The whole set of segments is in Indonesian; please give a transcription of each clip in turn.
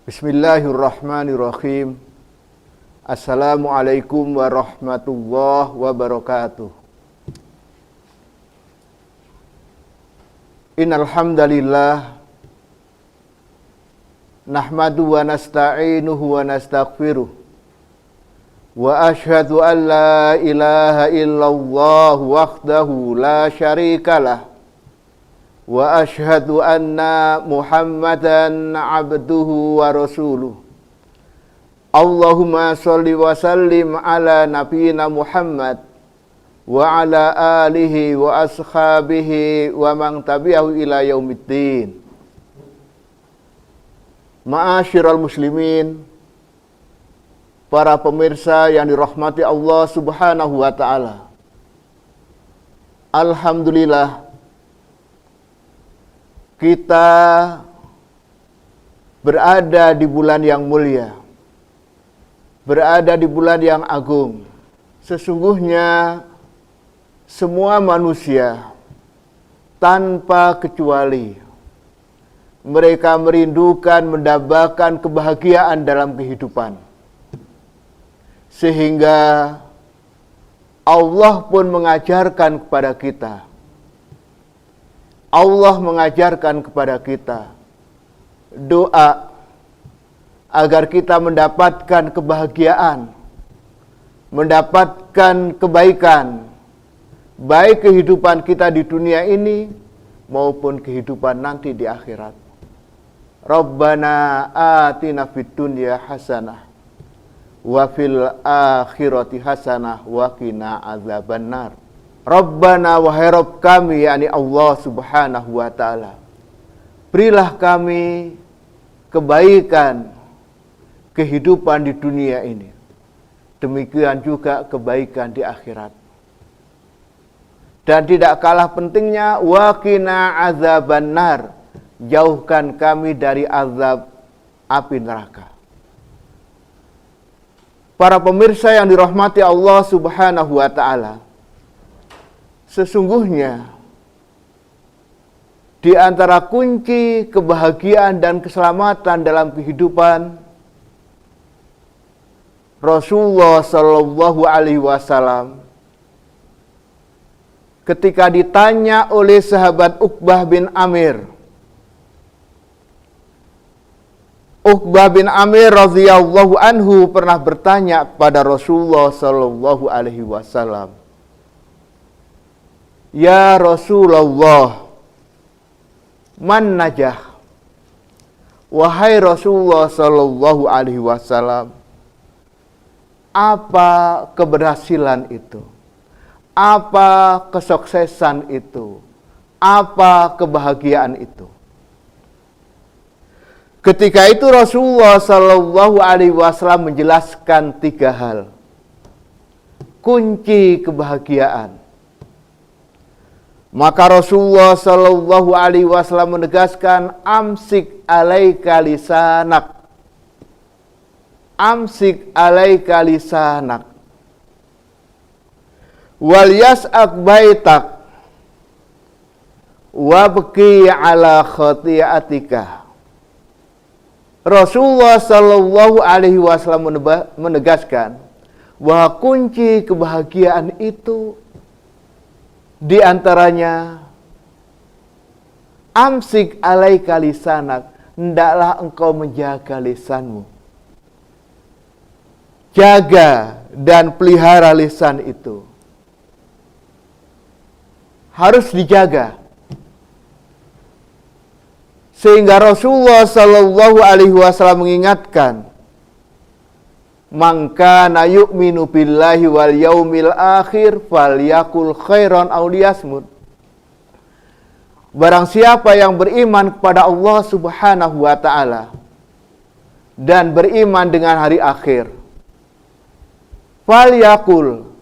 Bismillahirrahmanirrahim. Assalamualaikum warahmatullahi wabarakatuh. Innal hamdalillah nahmadu wa nasta'inuhu wa nastaghfiruh wa asyhadu an la ilaha illallah wahdahu la syarikalah wa asyhadu anna Muhammadan abduhu wa rasuluh. Allahumma sholli wa sallim ala nabiyyina Muhammad wa ala alihi wa ashabihi wa man tabi'ahu ila yaumiddin. Ma'asyiral muslimin, para pemirsa yang dirahmati Allah Subhanahu wa taala. Alhamdulillah, kita berada di bulan yang mulia, berada di bulan yang agung. Sesungguhnya semua manusia tanpa kecuali mereka merindukan mendapatkan kebahagiaan dalam kehidupan. Sehingga Allah pun mengajarkan kepada kita, Allah mengajarkan kepada kita doa agar kita mendapatkan kebahagiaan, mendapatkan kebaikan, baik kehidupan kita di dunia ini maupun kehidupan nanti di akhirat. Rabbana atina fid dunya hasanah wa fil akhirati hasanah wa qina azabannar. Rabbana, wahai Rabb kami, yakni Allah Subhanahu wa ta'ala, berilah kami kebaikan kehidupan di dunia ini, demikian juga kebaikan di akhirat. Dan tidak kalah pentingnya, wa qina azabannar, jauhkan kami dari azab api neraka. Para pemirsa yang dirahmati Allah Subhanahu wa ta'ala, sesungguhnya di antara kunci kebahagiaan dan keselamatan dalam kehidupan, Rasulullah Shallallahu Alaihi Wasallam ketika ditanya oleh sahabat Uqbah bin Amir, Uqbah bin Amir radhiyallahu anhu pernah bertanya kepada Rasulullah Shallallahu Alaihi Wasallam, "Ya Rasulullah, man najah?" Wahai Rasulullah Shallallahu Alaihi Wasallam, apa keberhasilan itu? Apa kesuksesan itu? Apa kebahagiaan itu? Ketika itu Rasulullah Shallallahu Alaihi Wasallam menjelaskan 3 hal kunci kebahagiaan. Maka Rasulullah Shallallahu Alaihi Wasallam menegaskan, amsik alaika lisanak, amsik alaika lisanak, wal yas'ak baitak, wabki ala khati'atika. Rasulullah Shallallahu Alaihi Wasallam menegaskan bahwa kunci kebahagiaan itu di antaranya, amsik alaika lisanak, hendaklah engkau menjaga lisanmu. Jaga dan pelihara lisan itu. Harus dijaga. Sehingga Rasulullah Shallallahu Alaihi Wasallam mengingatkan, man kana yu'minu billahi wal yaumil akhir falyakul khairan aw liyasmut. Barang siapa yang beriman kepada Allah Subhanahu wa taala dan beriman dengan hari akhir, falyakul,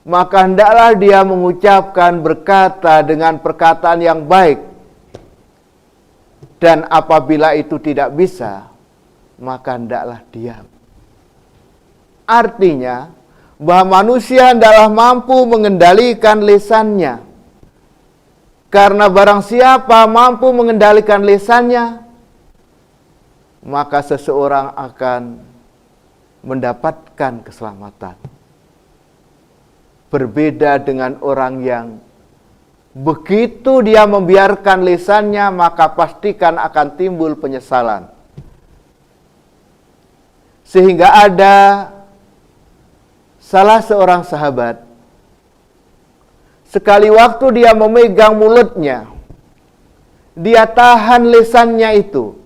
maka hendaklah dia mengucapkan, berkata dengan perkataan yang baik. Dan apabila itu tidak bisa, maka hendaklah diam. Artinya, bahwa manusia hendaklah mampu mengendalikan lisannya. Karena barang siapa mampu mengendalikan lisannya, maka seseorang akan mendapatkan keselamatan. Berbeda dengan orang yang begitu dia membiarkan lisannya, maka pastikan akan timbul penyesalan. Sehingga ada salah seorang sahabat, sekali waktu dia memegang mulutnya, dia tahan lisannya itu,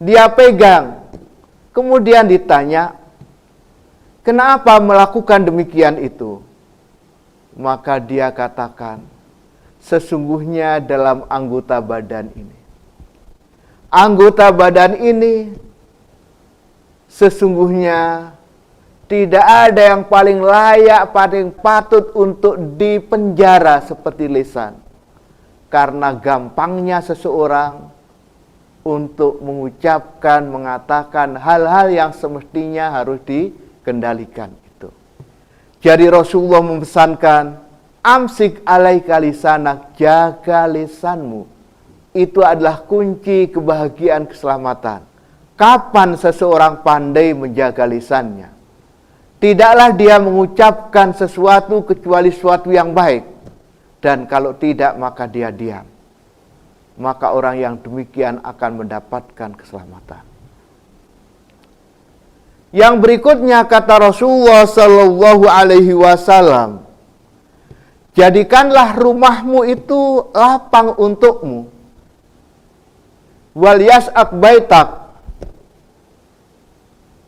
dia pegang, kemudian ditanya, kenapa melakukan demikian itu? Maka dia katakan, sesungguhnya dalam anggota badan ini sesungguhnya tidak ada yang paling layak, paling patut untuk dipenjara seperti lisan. Karena gampangnya seseorang untuk mengucapkan, mengatakan hal-hal yang semestinya harus dikendalikan itu. Jadi Rasulullah memesankan, amsik alaika lisanak, jaga lisanmu. Itu adalah kunci kebahagiaan keselamatan. Kapan seseorang pandai menjaga lisannya? Tidaklah dia mengucapkan sesuatu kecuali sesuatu yang baik. Dan kalau tidak, maka dia diam. Maka orang yang demikian akan mendapatkan keselamatan. Yang berikutnya kata Rasulullah Sallallahu Alaihi Wasallam, jadikanlah rumahmu itu lapang untukmu. Wal yas'ak baitak,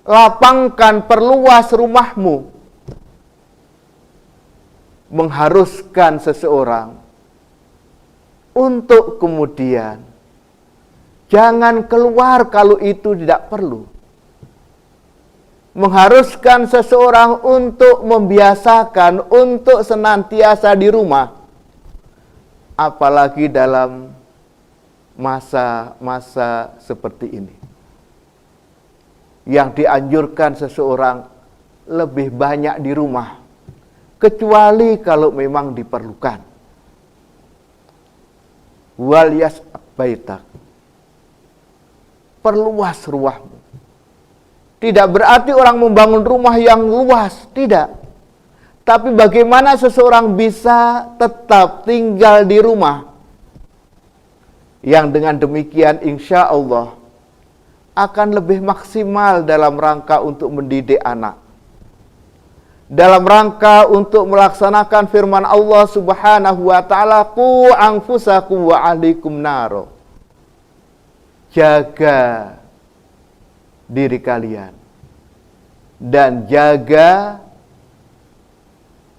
lapangkan, perluas rumahmu. Mengharuskan seseorang untuk kemudian jangan keluar kalau itu tidak perlu. Mengharuskan seseorang untuk membiasakan untuk senantiasa di rumah. Apalagi dalam masa-masa seperti ini. Yang dianjurkan seseorang lebih banyak di rumah, kecuali kalau memang diperlukan. Wal yas'ak baitak, perluas rumahmu. Tidak berarti orang membangun rumah yang luas, tidak. Tapi bagaimana seseorang bisa tetap tinggal di rumah, yang dengan demikian insya Allah akan lebih maksimal dalam rangka untuk mendidik anak, dalam rangka untuk melaksanakan firman Allah Subhanahu wa taala, qu anfusakum wa ahlikum naro. Jaga diri kalian dan jaga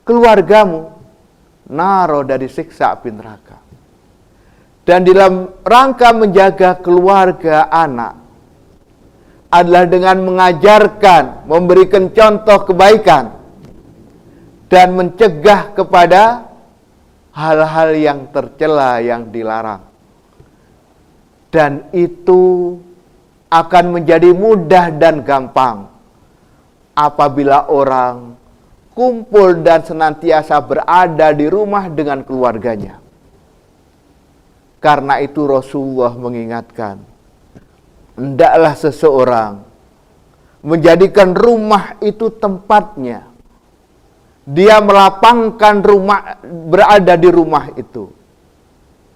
keluargamu naro dari siksa api neraka. Dan dalam rangka menjaga keluarga anak adalah dengan mengajarkan, memberikan contoh kebaikan dan mencegah kepada hal-hal yang tercela, yang dilarang. Dan itu akan menjadi mudah dan gampang apabila orang kumpul dan senantiasa berada di rumah dengan keluarganya. Karena itu Rasulullah mengingatkan, hendaklah seseorang menjadikan rumah itu tempatnya. Dia melapangkan rumah, berada di rumah itu.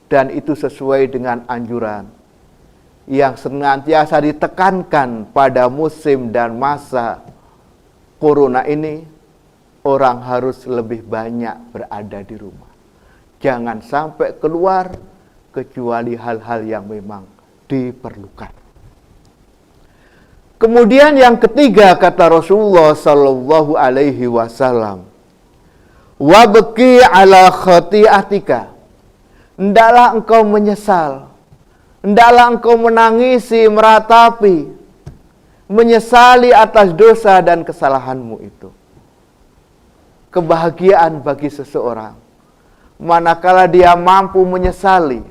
Dan itu sesuai dengan anjuran yang senantiasa ditekankan pada musim dan masa corona ini. Orang harus lebih banyak berada di rumah. Jangan sampai keluar kecuali hal-hal yang memang diperlukan. Kemudian yang ketiga kata Rasulullah Sallallahu Alaihi Wasallam, wabki ala khati'atika, hendaklah engkau menyesal, hendaklah engkau menangisi, meratapi, menyesali atas dosa dan kesalahanmu itu. Kebahagiaan bagi seseorang manakala dia mampu menyesali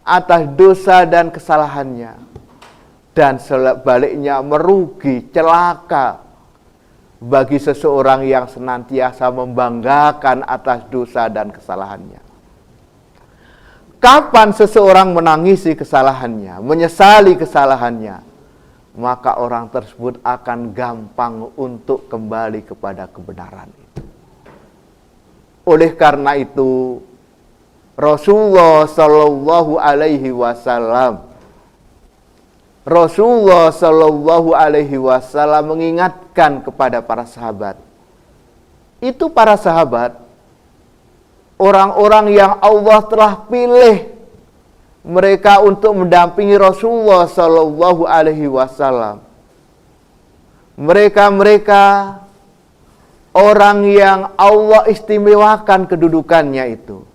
atas dosa dan kesalahannya, dan sebaliknya merugi, celaka bagi seseorang yang senantiasa membanggakan atas dosa dan kesalahannya. Kapan seseorang menangisi kesalahannya, menyesali kesalahannya, maka orang tersebut akan gampang untuk kembali kepada kebenaran itu. Oleh karena itu, Rasulullah Shallallahu Alaihi Wasallam mengingatkan kepada para sahabat. Itu para sahabat, orang-orang yang Allah telah pilih mereka untuk mendampingi Rasulullah Shallallahu Alaihi Wasallam. Mereka orang yang Allah istimewakan kedudukannya itu.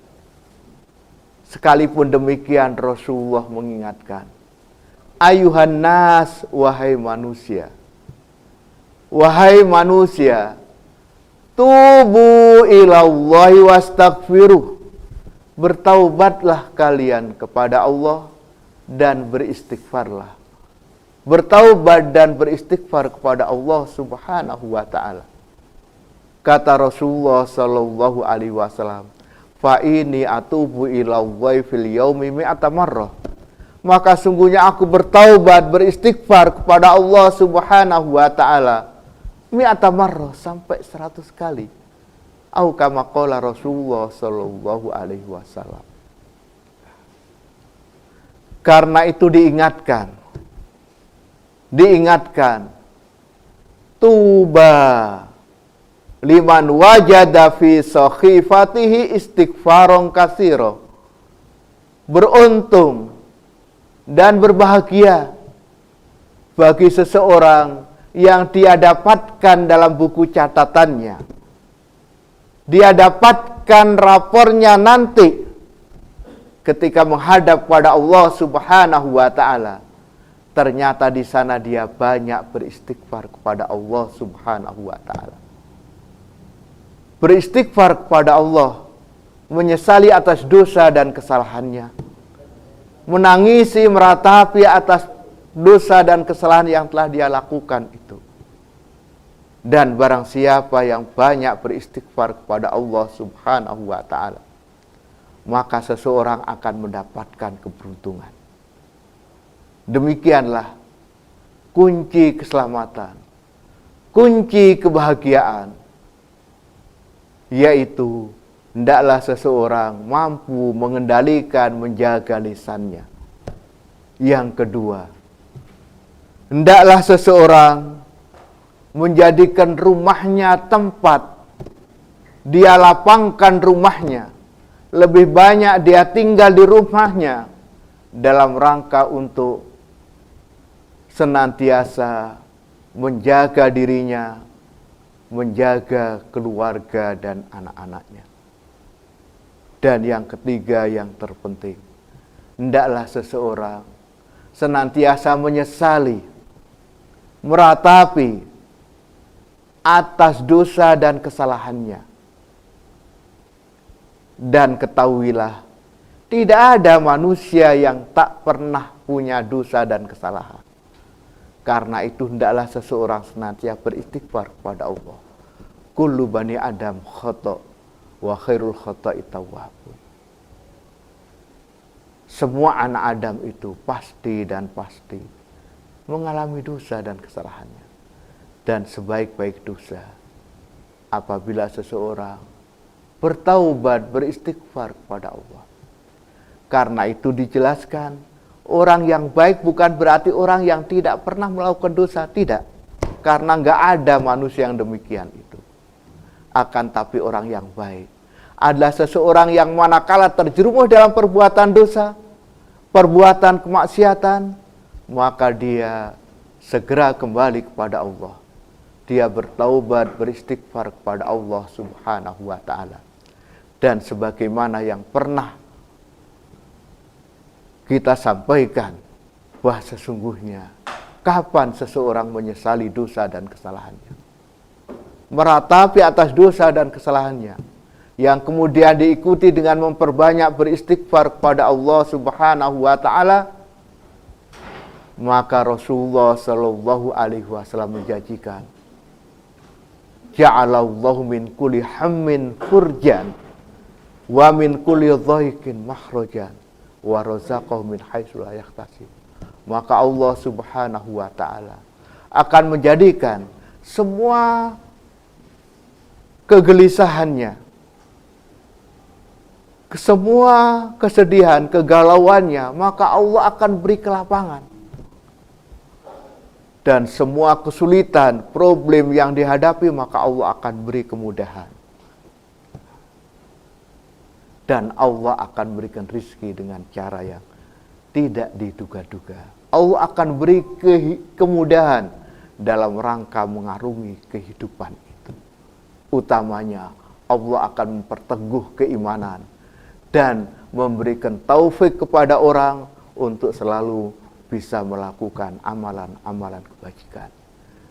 Sekalipun demikian Rasulullah mengingatkan, ayuhan nas, wahai manusia, tubu ilallahi wastaghfiruh, bertaubatlah kalian kepada Allah dan beristighfarlah. Bertaubat dan beristighfar kepada Allah Subhanahu wa taala. Kata Rasulullah sallallahu alaihi wasallam, fa ini atubu ilallahi fil yaumi mi'ata marrah. Maka sungguhnya aku bertaubat, beristighfar kepada Allah Subhanahu wa taala mi'ata marrah, sampai 100 kali. Au kama qala Rasulullah sallallahu alaihi wasallam. Karena itu diingatkan, tuba liman wajada fi sakhifatihi istighfaron katsira. Beruntung dan berbahagia bagi seseorang yang dia dapatkan dalam buku catatannya, dia dapatkan rapornya nanti ketika menghadap pada Allah Subhanahu wa taala. Ternyata di sana dia banyak beristighfar kepada Allah Subhanahu wa taala. Beristighfar kepada Allah, menyesali atas dosa dan kesalahannya, menangisi, meratapi atas dosa dan kesalahan yang telah dia lakukan itu. Dan barang siapa yang banyak beristighfar kepada Allah Subhanahu wa taala, maka seseorang akan mendapatkan keberuntungan. Demikianlah kunci keselamatan, kunci kebahagiaan, yaitu hendaklah seseorang mampu mengendalikan, menjaga lisannya. Yang kedua, hendaklah seseorang menjadikan rumahnya tempat, dia lapangkan rumahnya, lebih banyak dia tinggal di rumahnya dalam rangka untuk senantiasa menjaga dirinya, menjaga keluarga dan anak-anaknya. Dan yang ketiga yang terpenting, hendaklah seseorang senantiasa menyesali, meratapi atas dosa dan kesalahannya. Dan ketahuilah, tidak ada manusia yang tak pernah punya dosa dan kesalahan. Karena itu hendaklah seseorang senantiasa beristighfar kepada Allah. Kullu bani Adam khata' wa khairul khata'i tawwabun. Semua anak Adam itu pasti mengalami dosa dan kesalahannya. Dan sebaik-baik dosa apabila seseorang bertaubat, beristighfar kepada Allah. Karena itu dijelaskan, orang yang baik bukan berarti orang yang tidak pernah melakukan dosa, tidak. Karena enggak ada manusia yang demikian itu. Akan tapi orang yang baik adalah seseorang yang manakala terjerumus dalam perbuatan dosa, perbuatan kemaksiatan, maka dia segera kembali kepada Allah. Dia bertaubat, beristighfar kepada Allah Subhanahu wa taala. Dan sebagaimana yang pernah kita sampaikan, bahwa sesungguhnya kapan seseorang menyesali dosa dan kesalahannya, meratapi atas dosa dan kesalahannya, yang kemudian diikuti dengan memperbanyak beristighfar kepada Allah Subhanahu wa taala, maka Rasulullah sallallahu alaihi wasallam menjanjikan, ja'alallahu min kulli hammin furjan wa min kulli dhaiqin makhrajan wa razaqahu min haitsu la yahtasib. Maka Allah Subhanahu wa taala akan menjadikan semua kegelisahannya, semua kesedihan, kegalauannya, maka Allah akan beri kelapangan. Dan semua kesulitan, problem yang dihadapi, maka Allah akan beri kemudahan. Dan Allah akan berikan rizki dengan cara yang tidak diduga-duga. Allah akan beri kemudahan dalam rangka mengarungi kehidupan itu. Utamanya, Allah akan memperteguh keimanan dan memberikan taufik kepada orang untuk selalu bisa melakukan amalan-amalan kebajikan.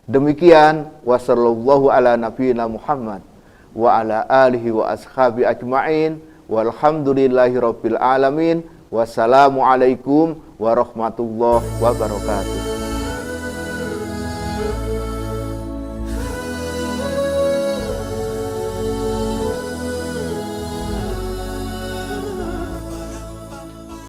Demikian, wa sallallahu ala nabiyina Muhammad wa ala alihi wa ashabi ajma'in walhamdulillahi rabbil alamin. Wassalamualaikum warahmatullahi wabarakatuh.